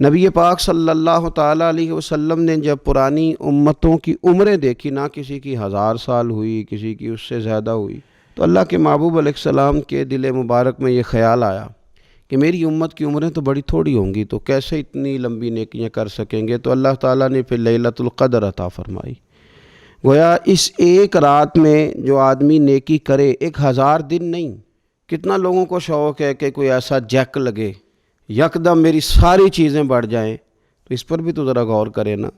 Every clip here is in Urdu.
نبی پاک صلی اللہ تعالیٰ علیہ وسلم نے جب پرانی امتوں کی عمریں دیکھی، نہ کسی کی 1000 سال ہوئی، کسی کی اس سے زیادہ ہوئی، تو اللہ کے محبوب علیہ السلام کے دل مبارک میں یہ خیال آیا کہ میری امت کی عمریں تو بڑی تھوڑی ہوں گی، تو کیسے اتنی لمبی نیکیاں کر سکیں گے؟ تو اللہ تعالیٰ نے پھر لیلۃ القدر عطا فرمائی۔ گویا اس ایک رات میں جو آدمی نیکی کرے، 1000 دن نہیں۔ کتنا لوگوں کو شوق ہے کہ کوئی ایسا جیک لگے، یکدم میری ساری چیزیں بڑھ جائیں، تو اس پر بھی تو ذرا غور کرے نا۔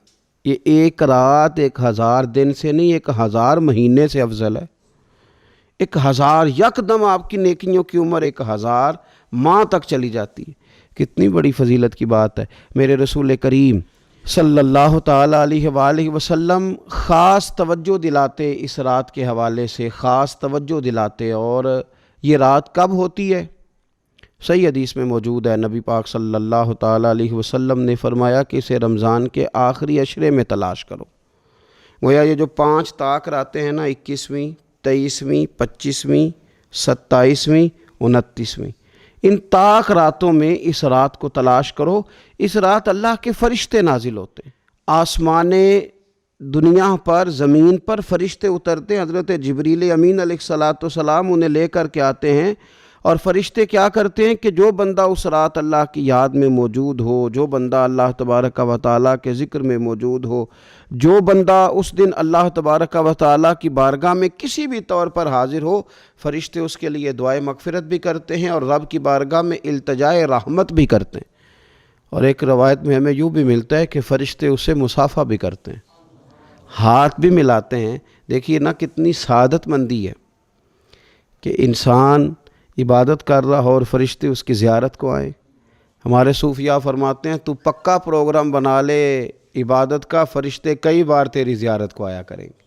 یہ ایک رات 1000 دن سے نہیں، 1000 مہینے سے افضل ہے۔ 1000 یکدم آپ کی نیکیوں کی عمر 1000 ماہ تک چلی جاتی ہے۔ کتنی بڑی فضیلت کی بات ہے۔ میرے رسول کریم صلی اللہ تعالیٰ علیہ وآلہ وسلم خاص توجہ دلاتے، اس رات کے حوالے سے خاص توجہ دلاتے۔ اور یہ رات کب ہوتی ہے؟ صحیح حدیث میں موجود ہے، نبی پاک صلی اللہ تعالیٰ علیہ وسلم نے فرمایا کہ اسے رمضان کے آخری عشرے میں تلاش کرو۔ گویا یہ جو 5 طاق راتیں ہیں نا، 21ویں، 23ویں، 25ویں، 27ویں، 29ویں، ان طاق راتوں میں اس رات کو تلاش کرو۔ اس رات اللہ کے فرشتے نازل ہوتے ہیں، آسمان دنیا پر، زمین پر فرشتے اترتے ہیں۔ حضرت جبریل امین علیہ السلام انہیں لے کر کے آتے ہیں، اور فرشتے کیا کرتے ہیں کہ جو بندہ اس رات اللہ کی یاد میں موجود ہو، جو بندہ اللہ تبارک و تعالیٰ کے ذکر میں موجود ہو، جو بندہ اس دن اللہ تبارک و تعالیٰ کی بارگاہ میں کسی بھی طور پر حاضر ہو، فرشتے اس کے لیے دعائے مغفرت بھی کرتے ہیں اور رب کی بارگاہ میں التجائے رحمت بھی کرتے ہیں۔ اور ایک روایت میں ہمیں یوں بھی ملتا ہے کہ فرشتے اسے مصافحہ بھی کرتے ہیں، ہاتھ بھی ملاتے ہیں۔ دیکھیے نا کتنی سعادت مندی ہے کہ انسان عبادت کر رہا ہو اور فرشتے اس کی زیارت کو آئیں۔ ہمارے صوفیاء فرماتے ہیں تو پکا پروگرام بنا لے عبادت کا، فرشتے کئی بار تیری زیارت کو آیا کریں گے۔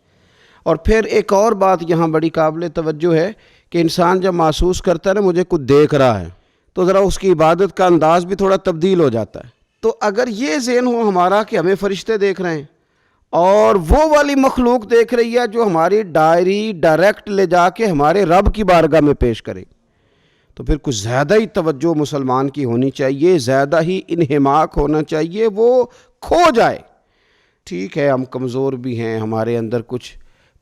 اور پھر ایک اور بات یہاں بڑی قابل توجہ ہے کہ انسان جب محسوس کرتا ہے نا مجھے کچھ دیکھ رہا ہے، تو ذرا اس کی عبادت کا انداز بھی تھوڑا تبدیل ہو جاتا ہے۔ تو اگر یہ ذہن ہو ہمارا کہ ہمیں فرشتے دیکھ رہے ہیں اور وہ والی مخلوق دیکھ رہی ہے جو ہماری ڈائری ڈائریکٹ لے جا کے ہمارے رب کی بارگاہ میں پیش کرے، تو پھر کچھ زیادہ ہی توجہ مسلمان کی ہونی چاہیے، زیادہ ہی انہماک ہونا چاہیے، وہ کھو جائے۔ ٹھیک ہے ہم کمزور بھی ہیں، ہمارے اندر کچھ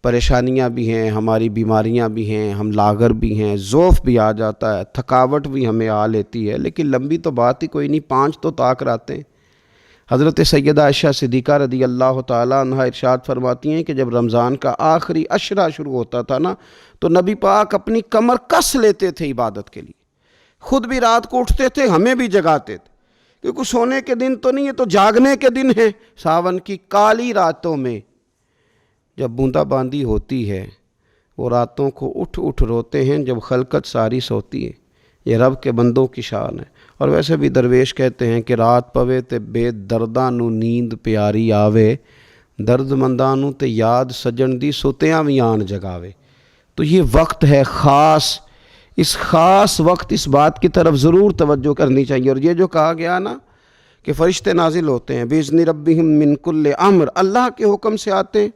پریشانیاں بھی ہیں، ہماری بیماریاں بھی ہیں، ہم لاغر بھی ہیں، ضعف بھی آ جاتا ہے، تھکاوٹ بھی ہمیں آ لیتی ہے، لیکن لمبی تو بات ہی کوئی نہیں، 5 تو طاق راتیں۔ حضرت سیدہ عائشہ صدیقہ رضی اللہ تعالیٰ عنہا ارشاد فرماتی ہیں کہ جب رمضان کا آخری عشرہ شروع ہوتا تھا نا، تو نبی پاک اپنی کمر کس لیتے تھے عبادت کے لیے، خود بھی رات کو اٹھتے تھے، ہمیں بھی جگاتے تھے، کیونکہ سونے کے دن تو نہیں ہے، تو جاگنے کے دن ہیں۔ ساون کی کالی راتوں میں جب بوندا باندی ہوتی ہے، وہ راتوں کو اٹھ اٹھ روتے ہیں جب خلقت ساری سوتی ہے۔ یہ رب کے بندوں کی شان ہے۔ اور ویسے بھی درویش کہتے ہیں کہ رات پوے تے بے درداں نو نیند پیاری آوے، درد منداں نو تے یاد سجن دی ستیاں وی آن جگاوے۔ تو یہ وقت ہے خاص، اس خاص وقت اس بات کی طرف ضرور توجہ کرنی چاہیے۔ اور یہ جو کہا گیا نا کہ فرشتے نازل ہوتے ہیں بِإِذْنِ رَبِّهِمْ مِنْ كُلِّ أَمْرٍ، اللہ کے حکم سے آتے ہیں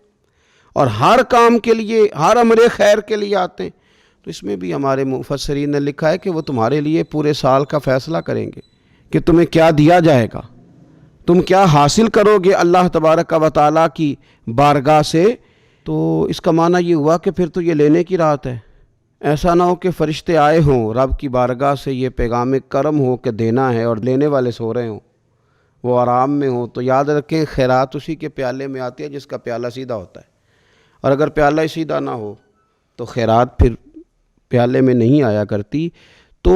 اور ہر کام کے لیے، ہر امر خیر کے لیے آتے ہیں۔ تو اس میں بھی ہمارے مفسرین نے لکھا ہے کہ وہ تمہارے لیے پورے سال کا فیصلہ کریں گے کہ تمہیں کیا دیا جائے گا، تم کیا حاصل کرو گے اللہ تبارک و تعالیٰ کی بارگاہ سے۔ تو اس کا معنی یہ ہوا کہ پھر تو یہ لینے کی رات ہے۔ ایسا نہ ہو کہ فرشتے آئے ہوں رب کی بارگاہ سے یہ پیغام کرم ہو کہ دینا ہے اور لینے والے سو رہے ہوں، وہ آرام میں ہوں۔ تو یاد رکھیں خیرات اسی کے پیالے میں آتی ہے جس کا پیالہ سیدھا ہوتا ہے، اور اگر پیالہ ہی سیدھا نہ ہو تو خیرات پھر پیالے میں نہیں آیا کرتی۔ تو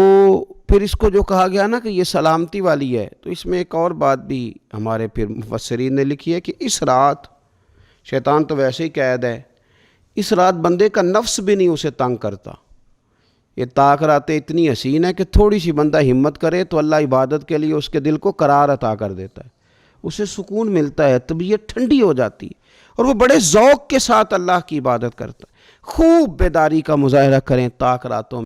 پھر اس کو جو کہا گیا نا کہ یہ سلامتی والی ہے، تو اس میں ایک اور بات بھی ہمارے پھر مفسرین نے لکھی ہے کہ اس رات، شیطان تو ویسے ہی قید ہے، اس رات بندے کا نفس بھی نہیں اسے تنگ کرتا۔ یہ طاق راتیں اتنی حسین ہے کہ تھوڑی سی بندہ ہمت کرے تو اللہ عبادت کے لیے اس کے دل کو قرار عطا کر دیتا ہے، اسے سکون ملتا ہے، طبیعت ٹھنڈی ہو جاتی ہے، اور وہ بڑے ذوق کے ساتھ اللہ کی عبادت کرتا ہے۔ خوب بیداری کا مظاہرہ کریں طاق راتوں میں۔